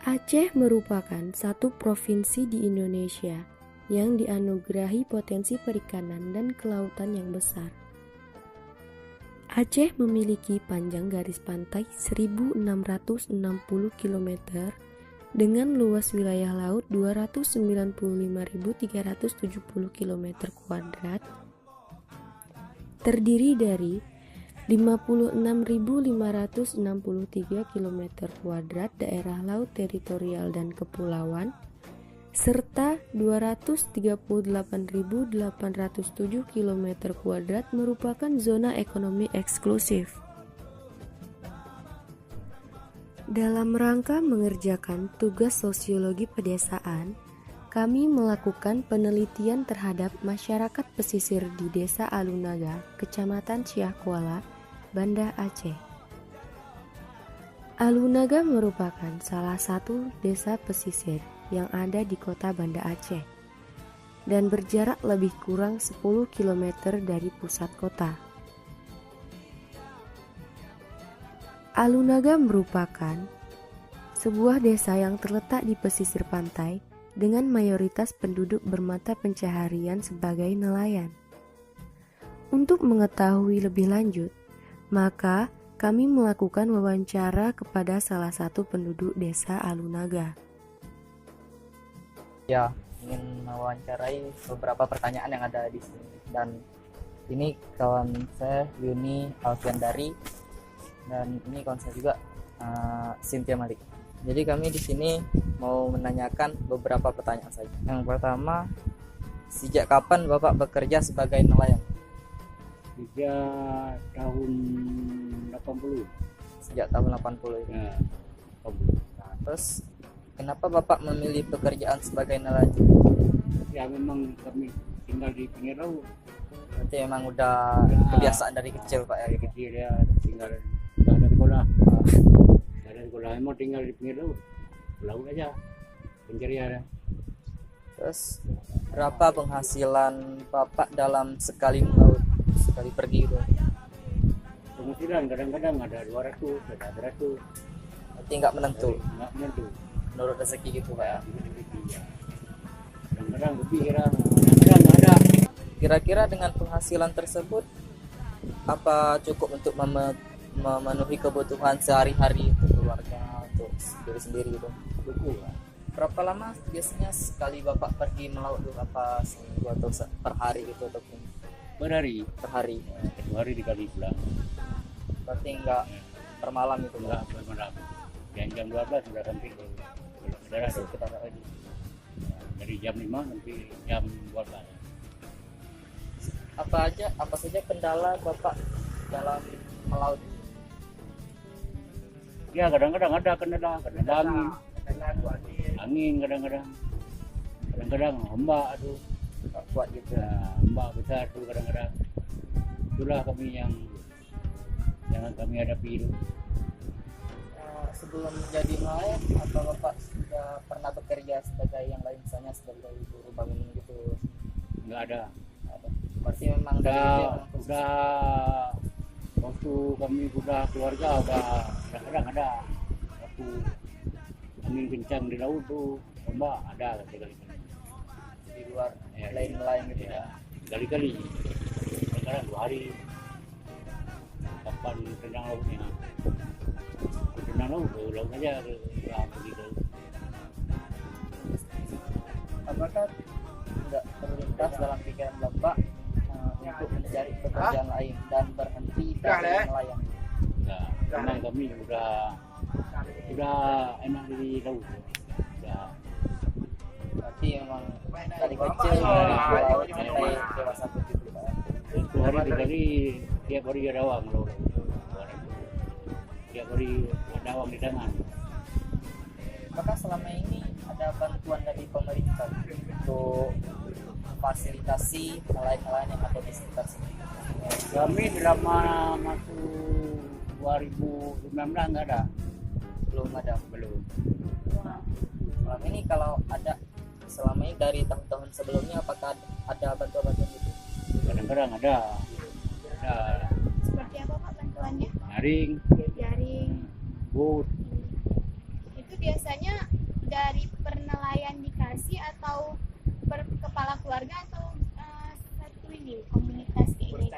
Aceh merupakan satu provinsi di Indonesia yang dianugerahi potensi perikanan dan kelautan yang besar. Aceh memiliki panjang garis pantai 1.660 km dengan luas wilayah laut 295.370 km kuadrat, terdiri dari 56.563 km kuadrat daerah laut teritorial dan kepulauan, serta 238.807 km kuadrat merupakan zona ekonomi eksklusif. Dalam rangka mengerjakan tugas sosiologi pedesaan, kami melakukan penelitian terhadap masyarakat pesisir di Desa Alunaga, Kecamatan Ciahkuala, Banda Aceh. Alunaga merupakan salah satu desa pesisir yang ada di kota Banda Aceh dan berjarak lebih kurang 10 km dari pusat kota. Alunaga merupakan sebuah desa yang terletak di pesisir pantai dengan mayoritas penduduk bermata pencaharian sebagai nelayan. Untuk mengetahui lebih lanjut, maka kami melakukan wawancara kepada salah satu penduduk desa Alunaga. Ya, ingin mewawancarai beberapa pertanyaan yang ada di sini. Dan ini kawan saya Yuni Alfiandari, dan ini kawan saya juga Cynthia Malik. Jadi kami di sini mau menanyakan beberapa pertanyaan saja. Yang pertama, sejak kapan Bapak bekerja sebagai nelayan? Sejak tahun 80. Sejak tahun 80 itu. Ya, 80. Nah, terus kenapa Bapak memilih pekerjaan sebagai nelayan? Ya memang kami tinggal di pinggir laut. Berarti memang udah kebiasaan dari kecil Pak ya? Dari kecil ya tinggal nggak ada sekolah. Nggak ada sekolah, emang tinggal di pinggir laut. Laut aja pencarian. Terus berapa penghasilan Bapak dalam sekali melaut, sekali pergi itu? Penghasilan kadang-kadang ada 200, ada 100. Berarti nggak menentu, Nggak menentu. menurut rezeki gitu Pak ya? Kadang-kadang lebih, kadang-kadang nggak ada. Kira-kira dengan penghasilan tersebut apa cukup untuk memenuhi kebutuhan sehari-hari untuk keluarga, untuk diri sendiri gitu? Cukup. Berapa lama biasanya sekali Bapak pergi melaut itu? Apa seminggu atau per hari gitu ataupun Per hari. per hari? Satu hari dikali pulang. Berarti nggak per malam itu Enggak bermalam. Jam 12 sudah sampai ke daerah tuh. kita lagi. Dari jam 5 sampai jam 12. Apa saja kendala Bapak dalam melaut? Ya kadang-kadang ada kendala angin kadang-kadang ombak tuh, Nggak kuat gitu. ya, ombak besar tuh kadang-kadang. Itulah kami yang kami hadapi itu. Sebelum menjadi nelayan, apa Bapak sudah pernah bekerja sebagai yang lain, misalnya sebagai buruh bangunan gitu? Nggak ada. Berarti memang dari kecil memang khusus. Udah waktu kami udah keluarga udah kadang-kadang ada waktu angin kencang di laut tuh ombak ada kali-kali. Di luar Ya, lain nelayan gitu ya. Kali-kali kadang 2 hari kapan renang lautnya laut aja pergi ke Apakah tidak terlintas dalam pikiran Bapak untuk mencari pekerjaan lain dan berhenti dari nelayan? Nah, memang kami udah enak di laut. Udah Berarti memang dari kecil dari laut sampai dewasa begitu Pak. itu hari dikali tiap hari ada awang laut. Tiap hari ada awang di tangan. Apakah selama ini ada bantuan dari pemerintah untuk fasilitasi nelayan-nelayan yang ada di sekitar sini? Kami selama masuk 2019 nggak ada. Belum ada. Belum. Selama ini kalau ada, selama ini dari tahun-tahun sebelumnya apakah ada bantuan-bantuan itu? Kadang-kadang ada. Ada Seperti apa Pak bantuannya? jaring, Jaring. boot. Itu biasanya dari pernelayan dikasih atau per kepala keluarga atau satu ini komunitas kayak ini?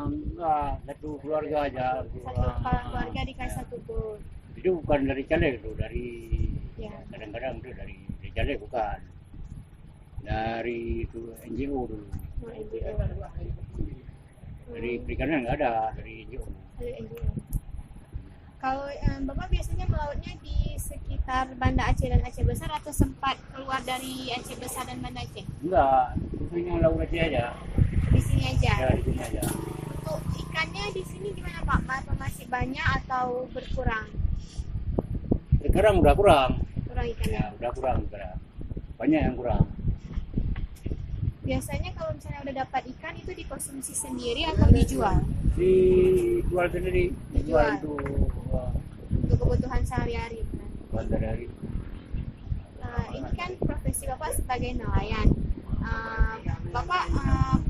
Enggak, satu keluarga aja. Satu kepala keluarga dikasih satu bus. Itu bukan dari caleg itu, dari Ya. kadang-kadang itu dari caleg bukan. Dari itu NGO dulu. Oh, NGO. Dari perikanan nggak ada, dari NGO. Ada NGO. Kalau Bapak biasanya melautnya di sekitar Banda Aceh dan Aceh Besar atau sempat keluar dari Aceh Besar dan Banda Aceh? Enggak, khususnya laut aja aja. Di sini aja. Ya, di sini aja. Untuk ikannya di sini gimana Pak? Apa masih banyak atau berkurang? Sekarang udah kurang. Kurang ikannya. Ya, udah kurang sekarang. Banyak yang kurang. Biasanya kalau misalnya udah dapat ikan itu dikonsumsi sendiri atau dijual? Dijual sendiri, Dijual. dijual itu Untuk kebutuhan sehari-hari. buat dari Ini kan profesi Bapak sebagai nelayan. Bapak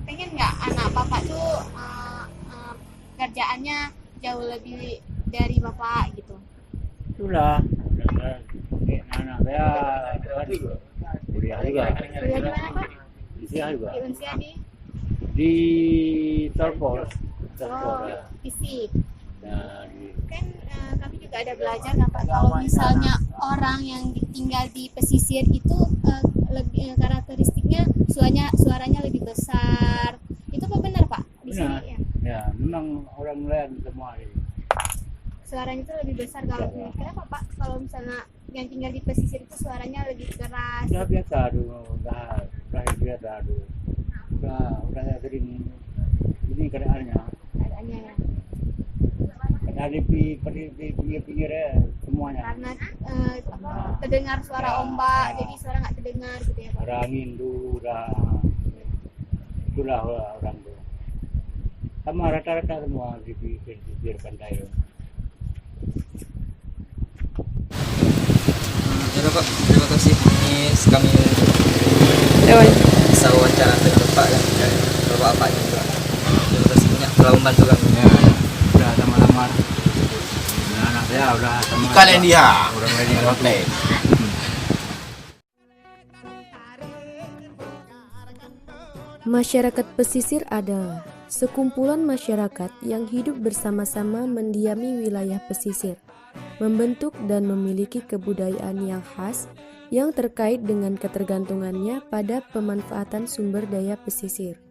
pengen nggak anak Bapak tuh kerjaannya jauh lebih dari Bapak gitu? itulah. Anak saya kan kuliah juga. Kuliah di mana Pak? Kuliah juga. Di Unsia Di Telpos. Oh, Ya. fisik. Nah, Kan kami juga ada belajar nggak Pak, kalau misalnya orang yang tinggal di pesisir itu lebih karakteristiknya suaranya lebih besar. Itu apa benar Pak? Di sini Benar. ya. ya memang orang lain semua ini. Suaranya itu lebih besar kalau kenapa Pak? Kalau misalnya yang tinggal di pesisir itu suaranya lebih keras. Udah biasa dulu, udah biasa dulu. Udah sering ini keadaannya. Keadaannya ya. Ada di pinggir-pinggirnya semuanya. Karena terdengar suara ombak, jadi suara nggak terdengar gitu ya Pak. Ada angin dulu, itulah orang tuh. Sama rata-rata semua di pinggir pantai. Ya Pak, terima kasih. Ini kami bisa wawancara dengan Bapak dan Bapak juga. Terima kasih banyak telah membantu kami. Ya, udah sama-sama. Anak saya udah sama. Kalian dia. Udah mulai di outlet. Masyarakat pesisir adalah sekumpulan masyarakat yang hidup bersama-sama mendiami wilayah pesisir, membentuk dan memiliki kebudayaan yang khas yang terkait dengan ketergantungannya pada pemanfaatan sumber daya pesisir.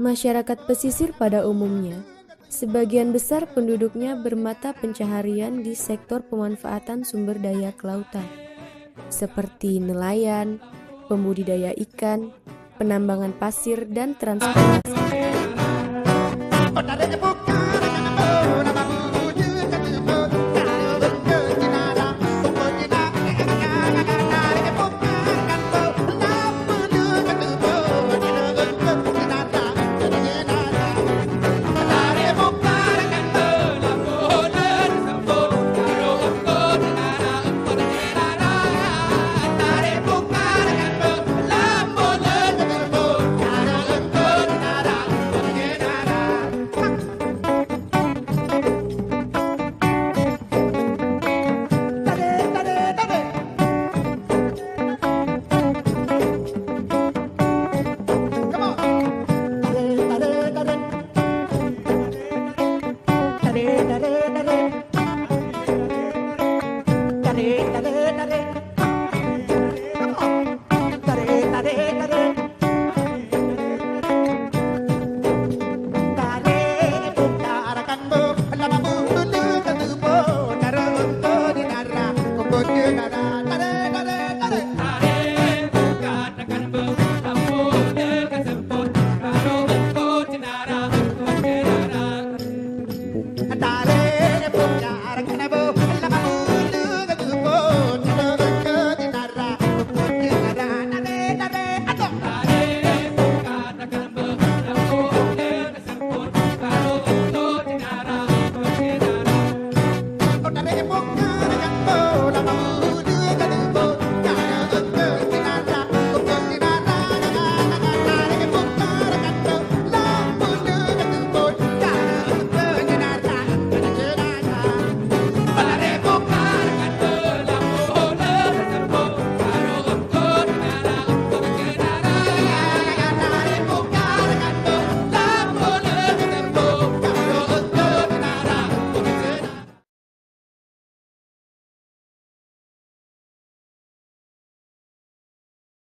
Masyarakat pesisir pada umumnya, sebagian besar penduduknya bermata pencaharian di sektor pemanfaatan sumber daya kelautan, seperti nelayan, pembudidaya ikan, penambangan pasir, dan transportasi.